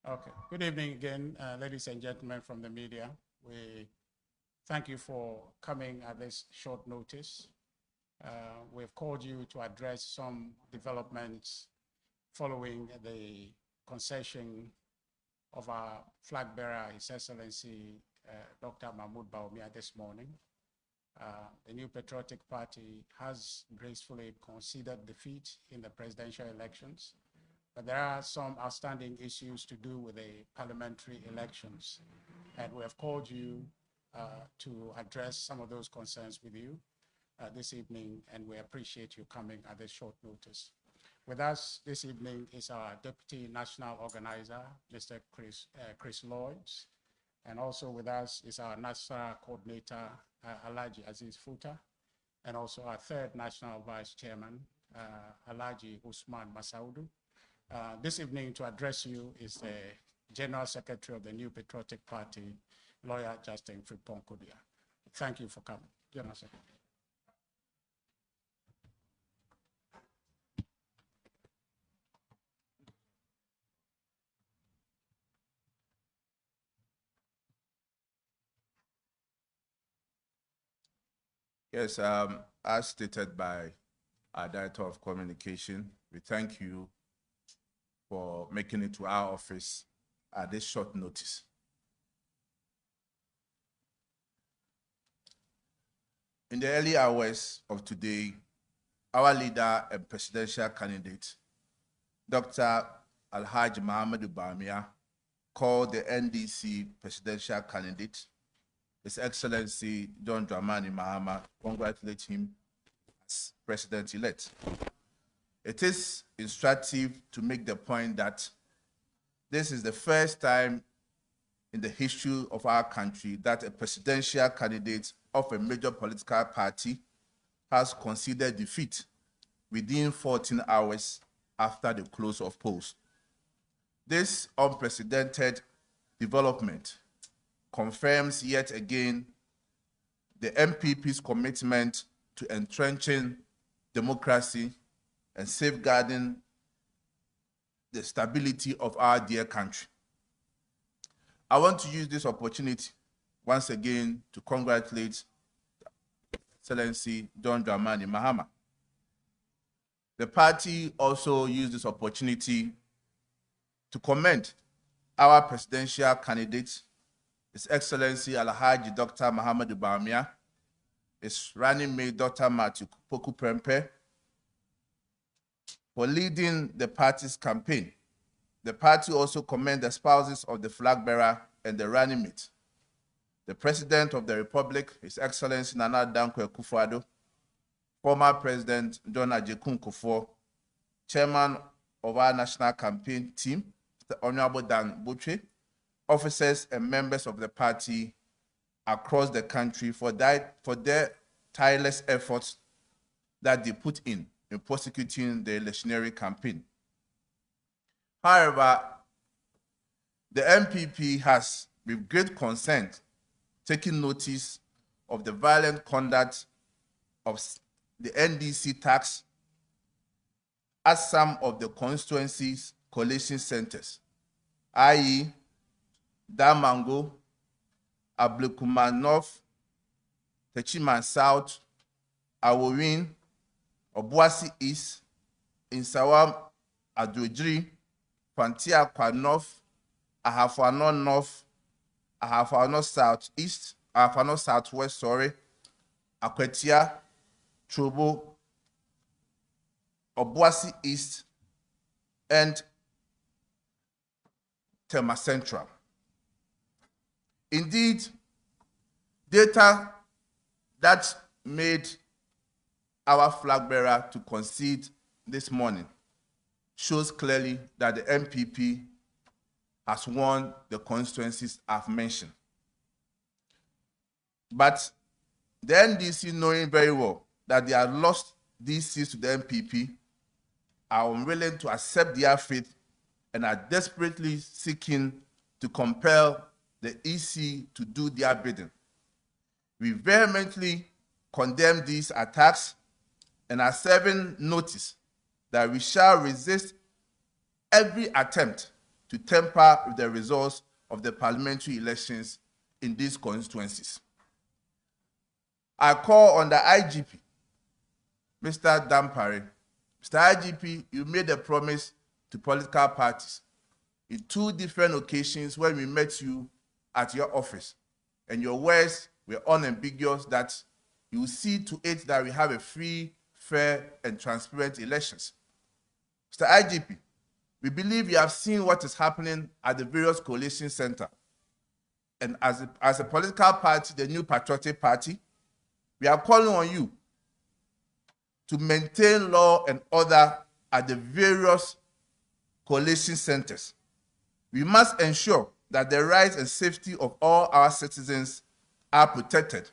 Okay. Good evening again, ladies and gentlemen from the media. We thank you for coming at this short notice. We've called you to address some developments following the concession of our flag bearer, His Excellency Dr. Mahmoud Bawumia this morning. The New Patriotic Party has gracefully conceded defeat in the presidential elections, but there are some outstanding issues to do with the parliamentary elections. And we have called you to address some of those concerns with you this evening, and we appreciate you coming at this short notice. With us this evening is our Deputy National Organizer, Mr. Chris Lloyds, and also with us is our National Coordinator, Alhaji Aziz Futa, and also our third National Vice Chairman, Alhaji Usman Masaudu. This evening to address you is the General Secretary of the New Patriotic Party, Lawyer Justin Frimpong Kodia. Thank you for coming, General Secretary. Yes, as stated by our Director of Communication, we thank you for making it to our office at this short notice. In the early hours of today, our leader and presidential candidate, Dr. Alhaji Muhammadu Bawumia, called the NDC presidential candidate, His Excellency John Dramani Mahama, congratulate him as president-elect. It is instructive to make the point that this is the first time in the history of our country that a presidential candidate of a major political party has conceded defeat within 14 hours after the close of polls. This unprecedented development confirms yet again the NPP's commitment to entrenching democracy and safeguarding the stability of our dear country. I want to use this opportunity once again to congratulate Excellency John Dramani Mahama. The party also used this opportunity to commend our presidential candidate, His Excellency Alhaji Dr. Muhammadu Bawumia, his running mate Dr. Matthew Poku Prempeh, for leading the party's campaign. The party also commends the spouses of the flag bearer and the running mate, the President of the Republic, His Excellency Nana Dankwa Akufo-Addo, former President John Ajekun Kufuor, Chairman of our national campaign team, the Honorable Dan Botwe, officers and members of the party across the country for their tireless efforts that they put in prosecuting the electioneering campaign. However, the NPP has, with great concern, taken notice of the violent conduct of the NDC tax at some of the constituencies' coalition centers, i.e., Damango, Ablekuma North, Techiman South, Awowin, Obuasi East, Insawam Adwejiri, Pantiakwa North, Ahafano North, Ahafano Southeast, Ahafano Southwest, Akwetia, Trobo, Obuasi East, and Tema Central. Indeed, data that made our flag bearer to concede this morning shows clearly that the NPP has won the constituencies I've mentioned. But the NDC, knowing very well that they have lost these seats to the NPP, are unwilling to accept their fate and are desperately seeking to compel the EC to do their bidding. We vehemently condemn these attacks and are serving notice that we shall resist every attempt to tamper with the results of the parliamentary elections in these constituencies. I call on the IGP, Mr. Dampare. Mr. IGP, you made a promise to political parties in 2 different occasions when we met you at your office, and your words were unambiguous that you will see to it that we have a free, fair, and transparent elections. Mr. IGP, we believe you have seen what is happening at the various coalition centers. And as a political party, the New Patriotic Party, we are calling on you to maintain law and order at the various coalition centers. We must ensure that the rights and safety of all our citizens are protected.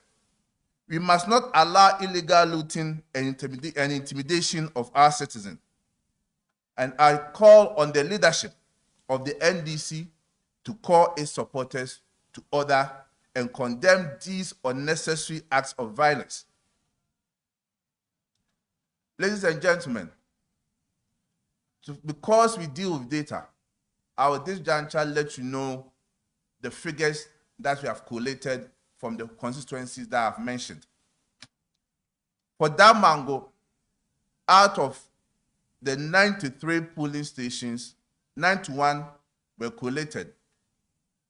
We must not allow illegal looting and intimidation of our citizens. And I call on the leadership of the NDC to call its supporters to order and condemn these unnecessary acts of violence. Ladies and gentlemen, because we deal with data, I will this juncture let you know the figures that we have collated from the constituencies that I've mentioned. For Damongo, out of the 93 polling stations, 91 were collated,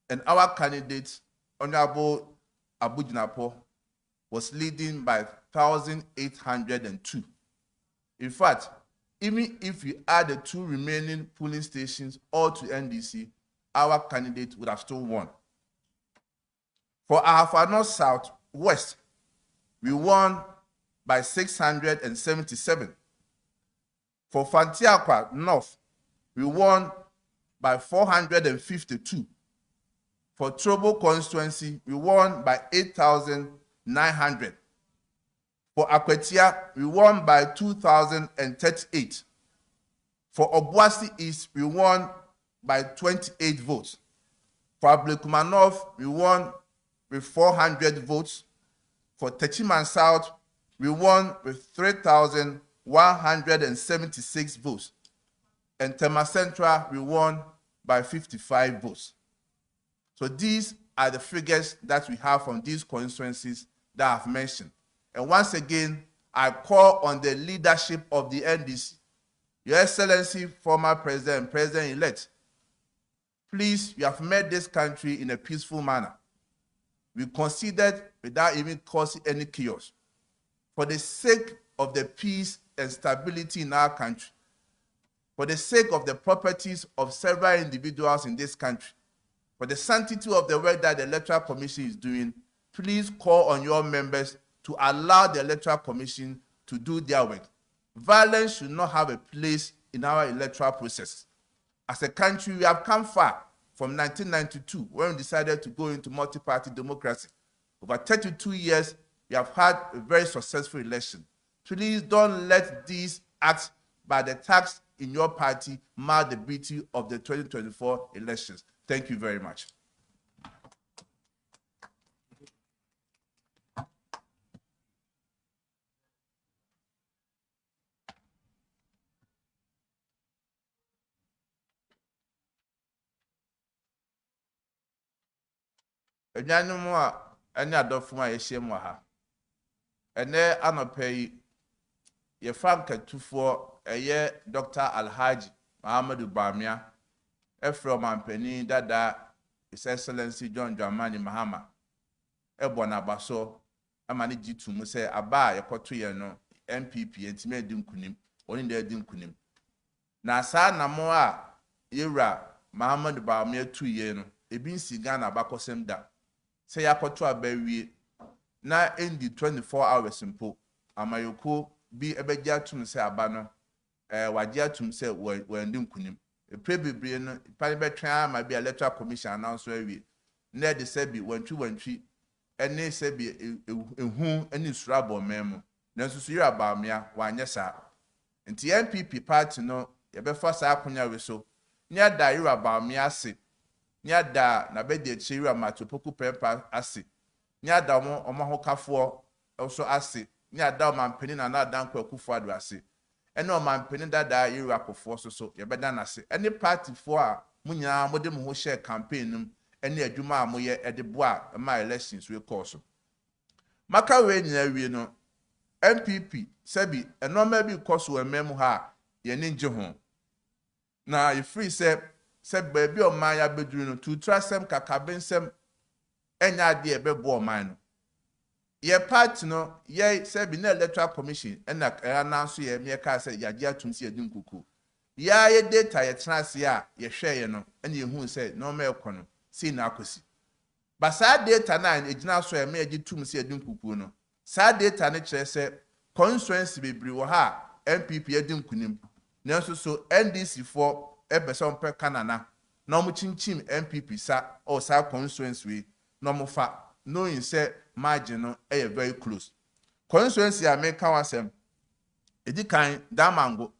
and our candidate, Honorable Abu Jinapo, was leading by 1,802. In fact, even if we add the 2 remaining polling stations all to NDC, our candidate would have still won. For Ahafo North South West, we won by 677. For Fantiakwa North, we won by 452. For Trobo constituency, we won by 8,900. For Akwetia, we won by 2,038. For Obuasi East, we won by 28 votes. For Ablekuma North, we won with 400 votes. For Techiman South, we won with 3,176 votes. And Tema Central, we won by 55 votes. So these are the figures that we have from these constituencies that I've mentioned. And once again, I call on the leadership of the NDC, Your Excellency, former President and President-elect, please, you have made this country in a peaceful manner. We considered without even causing any chaos. For the sake of the peace and stability in our country, for the sake of the properties of several individuals in this country, for the sanctity of the work that the Electoral Commission is doing, please call on your members to allow the Electoral Commission to do their work. Violence should not have a place in our electoral process. As a country, we have come far from 1992, when we decided to go into multi-party democracy. Over 32 years, we have had a very successful election. Please don't let these acts by the tax in your party mar the beauty of the 2024 elections. Thank you very much. Enyanum a anya adofo a yehiem wa ha. Ene anopai ye frankatufo eye Dr. Alhaji Muhammadu Bamia from Ampeni Dada His Excellency John Dramani Mahama Ebona Baso amani jitu mu se aba yekoto ye no MPP entime di nkunim oni de di nkunim na sa na mo a yewra Muhammadu Bamia tu ye no ebi nsi Ghana bakosem da se yakoto abawie na endi 24 hours mpo amayoko bi ebeji atum se aba no waji atum se wandi nkunim prebebre no pale betwa ma bi Electoral Commission announce awie na de se bi wantwi ene se bi ehu ene surabo memo na nso yira Bamia wanye sa nti MPP party no ye be fa sa akonya we so nya da yira Bamia ase nya da na be de chira matopoku pepa ase nya da omo hokafo also ase nya da mampeni na dan kwakufu ado ase ene omampeni dada yira kofo so ye be da na ase any party for a munya mo de mo ho share campaign num ene adwuma a mo ye e de boa ma elections we course maka we nyina wie no MPP sabi enoma bi course we mem ha ye ne nje ho na you free say baabi o man ya beduru no to trasem kakabensem enya de e bebo o man no ye part no ye sabi na electoral commission ena announce ye me ka say yaje atumsi edin kuku ya ye data ye transe a ye hwe ye no ena ye hu say no ma ekono si na akosi ba sa data na ejina so ye me agi tumsi edin kuku no sa data ne kire say constituency bebri wo ha MPP edin kunim nanso so NDC for ebeson per kanana na mo chinchim MPP sa o sa constituency we no mo fa knowing say margin no very close constituency a make wasem edi kan Damango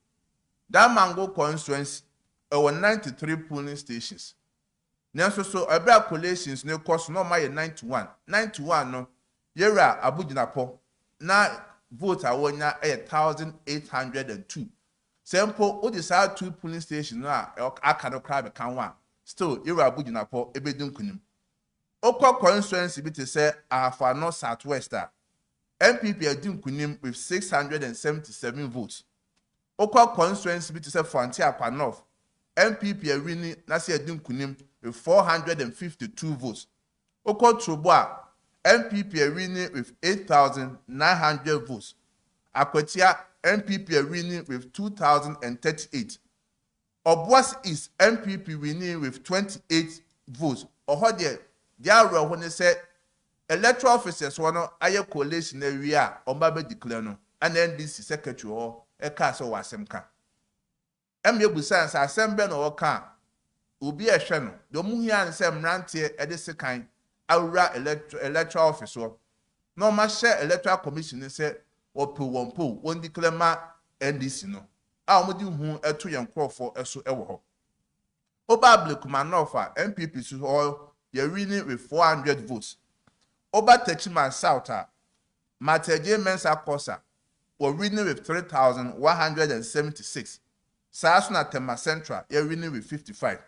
constituency 93 polling stations nanso so ebe collations ne cost no ma 91 no yera Abujinapo na vote awonya 1802 Sempo o decide 2 polling stations na aka no crowd kan wa still yera Abujinapo ebedin kunim Okwa constituency bi te say Afa North Southwest MPP adin kunim with 677 votes. Okwa constituency bi te say Frontier Akwa North MPP winning na say adin kunim with 452 votes. Okwa Trobo MPP winning with 8,900 votes. Akwatia MPP winning with 2,038. Obuasi East MPP winning with 28 votes. Ohodie Diara when they say electoral officers one aye coalition area omba be declare no and NDC secretary or e ka so wasemka em ye busan sa assemble no ka obi e hwe no do mu hia say mrante e de sekan awura electoral officer no ma share electoral commission say won declare ma NDC no a omodi hu eto yenkrofo eso e wo ho oba Blekuma MPP so you're winning with 400 votes. Oba Techiman South, Mateje Mensa Kosa, were winning with 3,176. Sasuna Tema Central, you're winning with 55.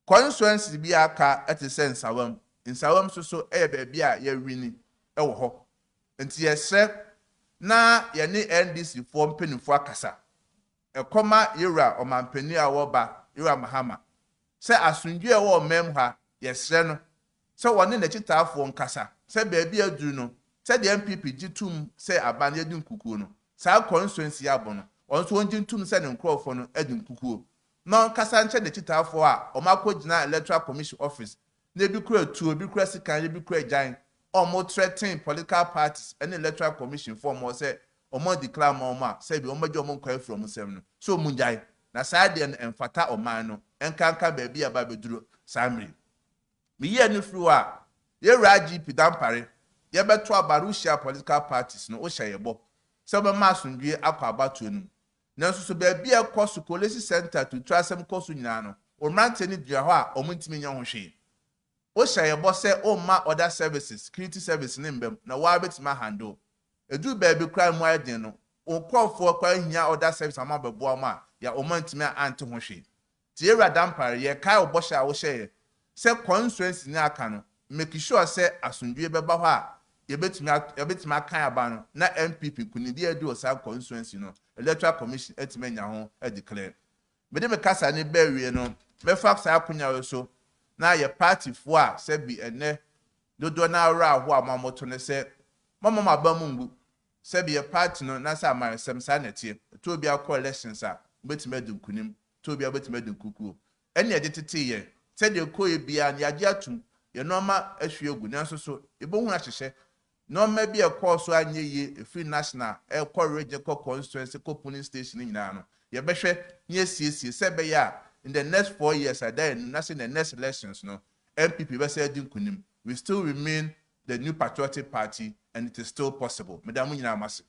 Constituency Biaka at the sense Sawam. In Sawam so Bia, you're winning. Oh ho. And yes, na yani NDC form penny for Kasa. A comma era or man penny awoba, Ira Mahama. Say Asunjia or Memha. Yes, no. So one in the chitafo on Kasa. Say baby adruno. Say the MPP Jitum say abandon edin kuku no. Sa constituency abono. Also one Jitum send and call for no edin kuku. No Kasa nche the chitafo a omako jina electoral commission office. Ne bi kura tu obi kura sika ne bi kura giant. Omo threatening political parties and electoral commission form or say omo declare mama say bi omo je omo kwai from sem no. So munjai na sa de emfata oman no. Enkanka baby aba beduro samri. Me ye ni fru a ye GP dampare ye beto abarushia political parties no o hyeyebo se be masundwe akwa abatu no nanso so ba bia kosu college center to trasem kosu nyina no o mrante ni dua ho a omuntimi nya ho hwe o hyeyebo se o ma other services security service ni mbem na wa betima handle edu ba bi kra mu aden no o kofo kwa hia other service ama bebo ama ya omuntimi ante ho hwe ti ye dampare ye kai obosha wo hyeye se constituency ni aka no make sure say asundwe beba ho a yebetimi akan aba no na MPP kunidi edi osa constituency no electoral commission etimenya ho declare me de me kasa ni bewie no me fax akunya we so na ye party fo a se bi ene dodo na ara ho amamoto ne se mama mabamungu se bi ye party no na sa amaresem sa na tie to bi akọ elections a betimi edin kunim to bi betimi edin kuku ene ye tete ye said the Koy be an Yajatum, your norma as you go, Nanso so, a bone asheshe, no maybe a course so I near ye, a free national, a core region constituency polling station in Nano. Your beshe, yes, said ya, in the next 4 years, I die, nothing the next elections, no. MPP West Kunim, we still remain the new patriotic party, and it is still possible. Madame Yamasi.